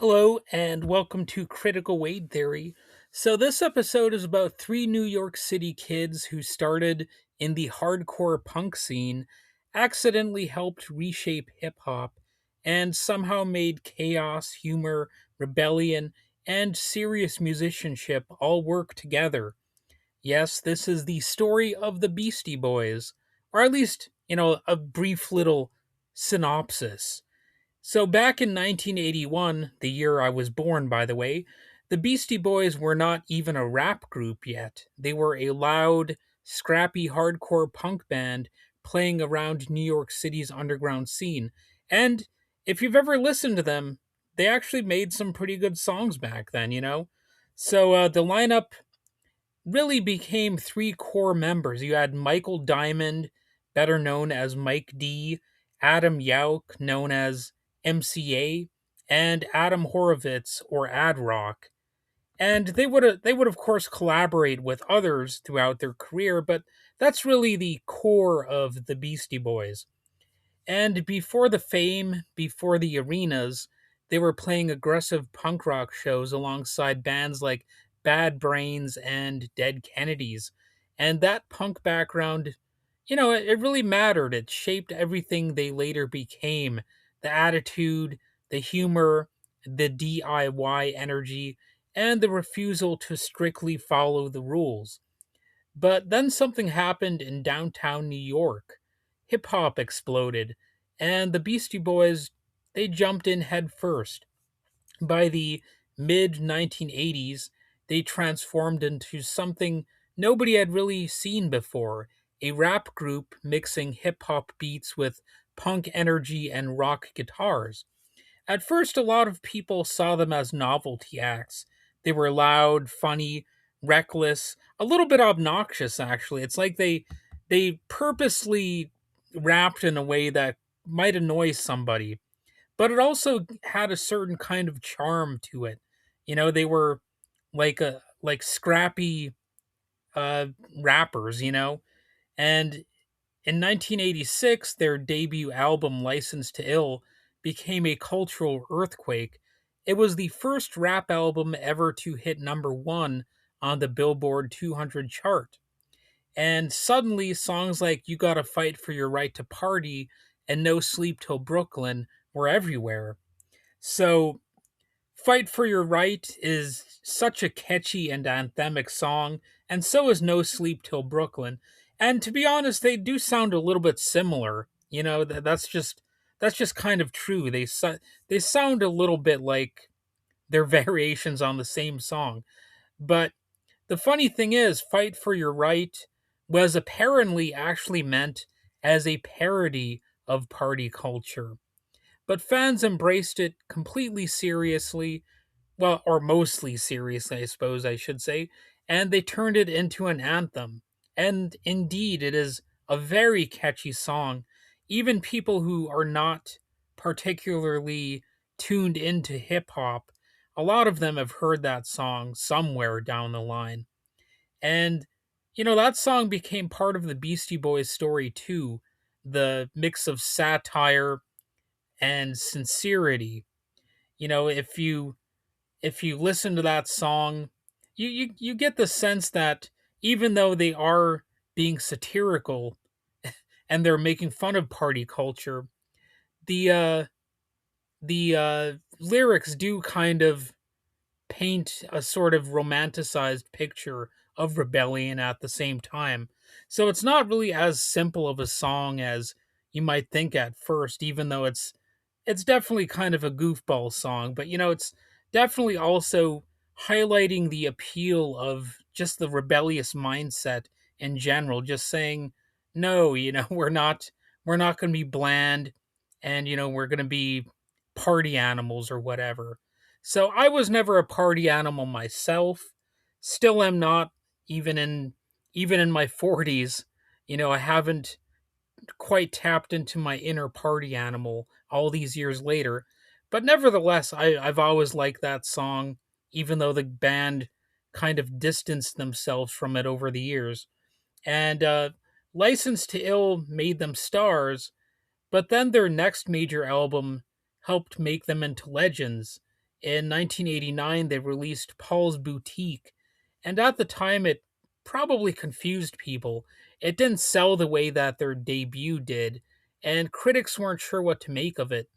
Hello, and welcome to Critical Weight Theory. So, this episode is about three New York City kids who started in the hardcore punk scene, accidentally helped reshape hip hop, and somehow made chaos, humor, rebellion, and serious musicianship all work together. Yes, this is the story of the Beastie Boys, or at least, a brief little synopsis. So back in 1981, the year I was born, by the way, the Beastie Boys were not even a rap group yet. They were a loud, scrappy hardcore punk band playing around New York City's underground scene. And if you've ever listened to them, they actually made some pretty good songs back then. So the lineup really became three core members. You had Michael Diamond, better known as Mike D, Adam Yauch, known as MCA, and Adam Horovitz or Ad Rock. And they would of course collaborate with others throughout their career, but that's really the core of the Beastie Boys. And before the fame, before the arenas, they were playing aggressive punk rock shows alongside bands like Bad Brains and Dead Kennedys. And that punk background, it really mattered. It shaped everything they later became: the attitude, the humor, the DIY energy, and the refusal to strictly follow the rules. But then something happened in downtown New York. Hip hop exploded, and the Beastie Boys, they jumped in head first. By the mid 1980s, they transformed into something nobody had really seen before: a rap group mixing hip hop beats with punk energy and rock guitars. At first, a lot of people saw them as novelty acts. They were loud, funny, reckless, a little bit obnoxious actually. It's like they purposely rapped in a way that might annoy somebody, but it also had a certain kind of charm to it. They were like scrappy uh rappers. And in 1986, their debut album, License to Ill, became a cultural earthquake. It was the first rap album ever to hit number one on the Billboard 200 chart. And suddenly, songs like You Gotta Fight for Your Right to Party and No Sleep Till Brooklyn were everywhere. So, Fight for Your Right is such a catchy and anthemic song, and so is No Sleep Till Brooklyn. And to be honest, they do sound a little bit similar. That's just kind of true. They sound a little bit like they're variations on the same song. But the funny thing is, Fight for Your Right was apparently actually meant as a parody of party culture. But fans embraced it completely seriously, well, or mostly seriously, I suppose I should say, and they turned it into an anthem. And indeed, it is a very catchy song. Even people who are not particularly tuned into hip hop, a lot of them have heard that song somewhere down the line. And, that song became part of the Beastie Boys story too: the mix of satire and sincerity. If you listen to that song, you get the sense that even though they are being satirical and they're making fun of party culture, the lyrics do kind of paint a sort of romanticized picture of rebellion at the same time. So it's not really as simple of a song as you might think at first, even though it's definitely kind of a goofball song, but it's definitely also highlighting the appeal of just the rebellious mindset in general, just saying no, we're not going to be bland, and we're going to be party animals or whatever. So I was never a party animal myself, still am not, even in my 40s. I haven't quite tapped into my inner party animal all these years later. But nevertheless, I've always liked that song, even though the band kind of distanced themselves from it over the years. And License to Ill made them stars, but then their next major album helped make them into legends. In 1989, they released Paul's Boutique, and at the time, it probably confused people. It didn't sell the way that their debut did, and critics weren't sure what to make of it.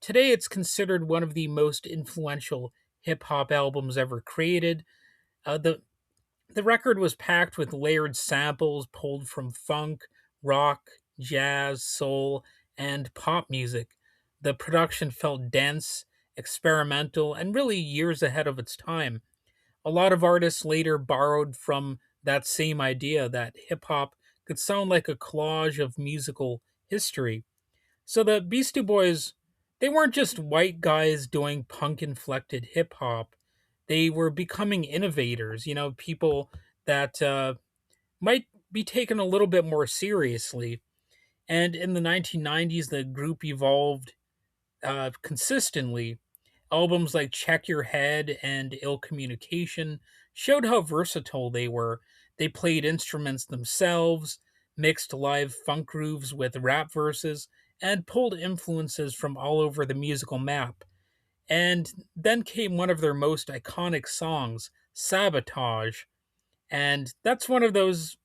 Today, it's considered one of the most influential hip hop albums ever created. The record was packed with layered samples pulled from funk, rock, jazz, soul, and pop music. The production felt dense, experimental, and really years ahead of its time. A lot of artists later borrowed from that same idea that hip hop could sound like a collage of musical history. So the Beastie Boys, they weren't just white guys doing punk inflected hip hop. They were becoming innovators, people that might be taken a little bit more seriously. And in the 1990s, the group evolved consistently. Albums like Check Your Head and Ill Communication showed how versatile they were. They played instruments themselves, mixed live funk grooves with rap verses, and pulled influences from all over the musical map. And then came one of their most iconic songs, Sabotage. And that's one of those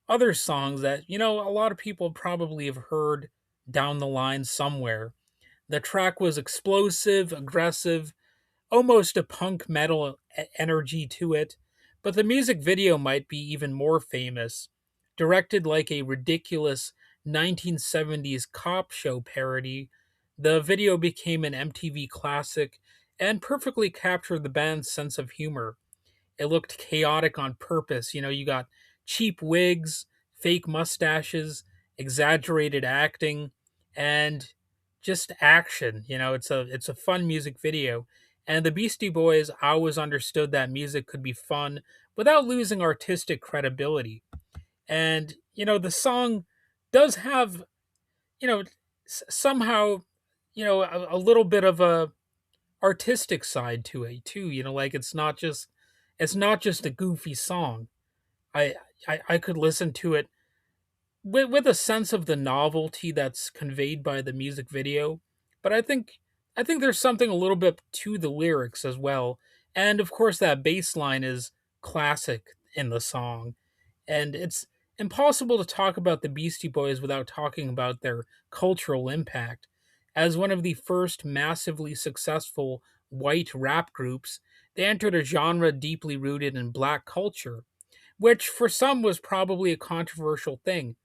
other songs that, a lot of people probably have heard down the line somewhere. The track was explosive, aggressive, almost a punk metal energy to it, but the music video might be even more famous. Directed like a ridiculous 1970s cop show parody, the video became an MTV classic and perfectly captured the band's sense of humor. It looked chaotic on purpose. You got cheap wigs, fake mustaches, exaggerated acting, and just action. It's a fun music video. And the Beastie Boys always understood that music could be fun without losing artistic credibility. And the song does have, somehow, a little bit of a artistic side to it too. Like it's not just a goofy song. I could listen to it with a sense of the novelty that's conveyed by the music video, but I think there's something a little bit to the lyrics as well, and of course that bass line is classic in the song, and it's impossible to talk about the Beastie Boys without talking about their cultural impact. As one of the first massively successful white rap groups, they entered a genre deeply rooted in black culture, which for some was probably a controversial thing.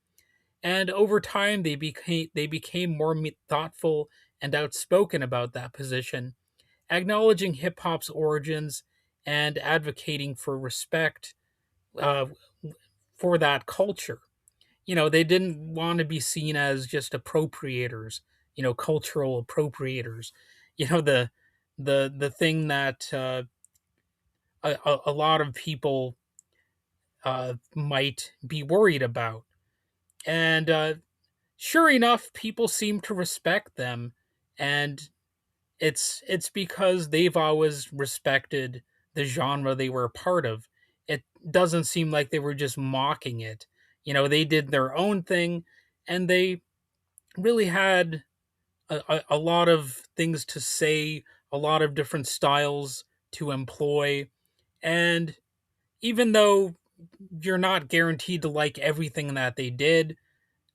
And over time, they became more thoughtful and outspoken about that position, acknowledging hip hop's origins and advocating for respect uh, for that culture. They didn't want to be seen as just appropriators, cultural appropriators. The thing that a lot of people might be worried about. And sure enough, people seem to respect them, and it's because they've always respected the genre they were a part of. It doesn't seem like they were just mocking it. They did their own thing, and they really had a lot of things to say, a lot of different styles to employ, and even though you're not guaranteed to like everything that they did,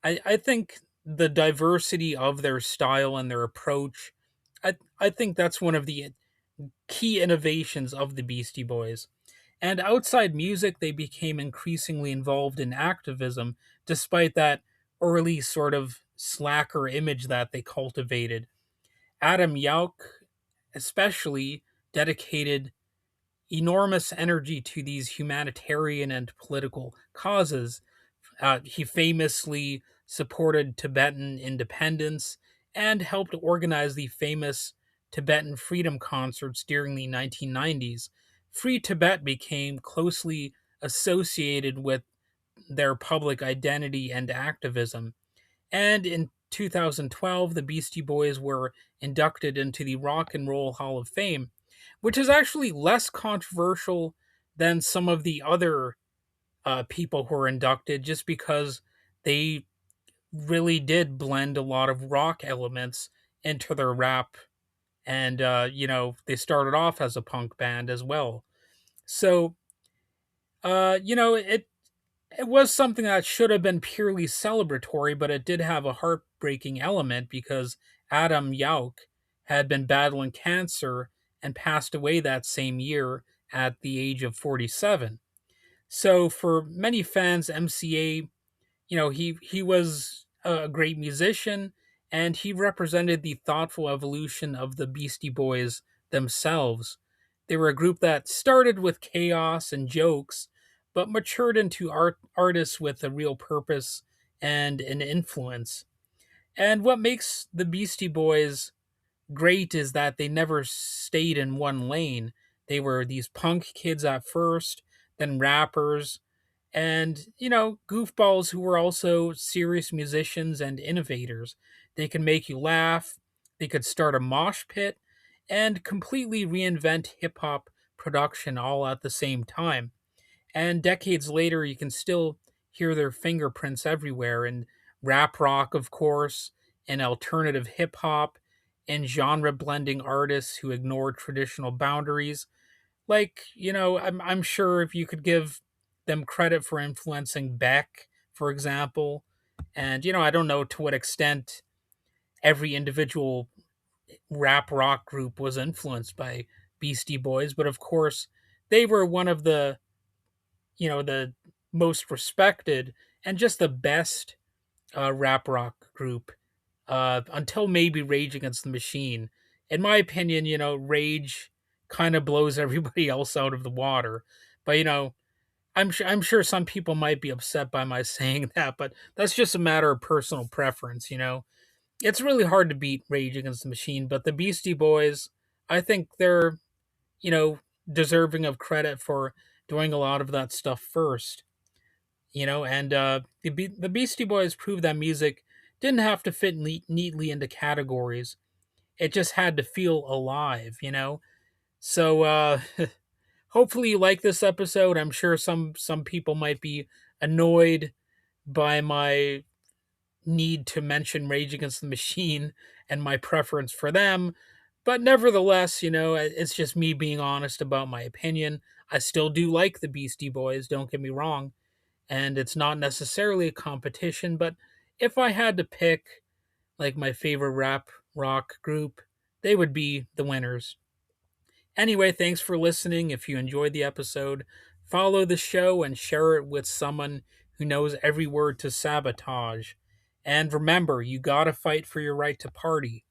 I think the diversity of their style and their approach, I think that's one of the key innovations of the Beastie Boys. And outside music, they became increasingly involved in activism, despite that early sort of slacker image that they cultivated. Adam Yauch, especially, dedicated enormous energy to these humanitarian and political causes. He famously supported Tibetan independence and helped organize the famous Tibetan freedom concerts during the 1990s. Free Tibet became closely associated with their public identity and activism. And in 2012, the Beastie Boys were inducted into the Rock and Roll Hall of Fame, which is actually less controversial than some of the other people who were inducted, just because they really did blend a lot of rock elements into their rap and they started off as a punk band as well. So it was something that should have been purely celebratory, but it did have a heartbreaking element because Adam Yauch had been battling cancer and passed away that same year at the age of 47. So for many fans, MCA, he was a great musician, and he represented the thoughtful evolution of the Beastie Boys themselves. They were a group that started with chaos and jokes, but matured into artists with a real purpose and an influence. And what makes the Beastie Boys great is that they never stayed in one lane. They were these punk kids at first, then rappers, and goofballs who were also serious musicians and innovators. They can make you laugh, they could start a mosh pit, and completely reinvent hip hop production all at the same time. And decades later, you can still hear their fingerprints everywhere in rap rock, of course, and alternative hip hop, and genre blending artists who ignore traditional boundaries. Like, I'm sure if you could give them credit for influencing Beck, for example, and I don't know to what extent every individual rap rock group was influenced by Beastie Boys, but of course they were one of the most respected and just the best rap rock group until maybe Rage Against the Machine. In my opinion, Rage kind of blows everybody else out of the water. But I'm sure some people might be upset by my saying that, but that's just a matter of personal preference. It's really hard to beat Rage Against the Machine, but the Beastie Boys, I think they're you know deserving of credit for doing a lot of that stuff first. And the Beastie Boys proved that music didn't have to fit neatly into categories. It just had to feel alive. So hopefully you like this episode. I'm sure some people might be annoyed by my need to mention Rage Against the Machine and my preference for them. But nevertheless, it's just me being honest about my opinion. I still do like the Beastie Boys, don't get me wrong, and it's not necessarily a competition, but if I had to pick like my favorite rap rock group, they would be the winners. Anyway, thanks for listening. If you enjoyed the episode, follow the show and share it with someone who knows every word to sabotage. And remember, you gotta fight for your right to party.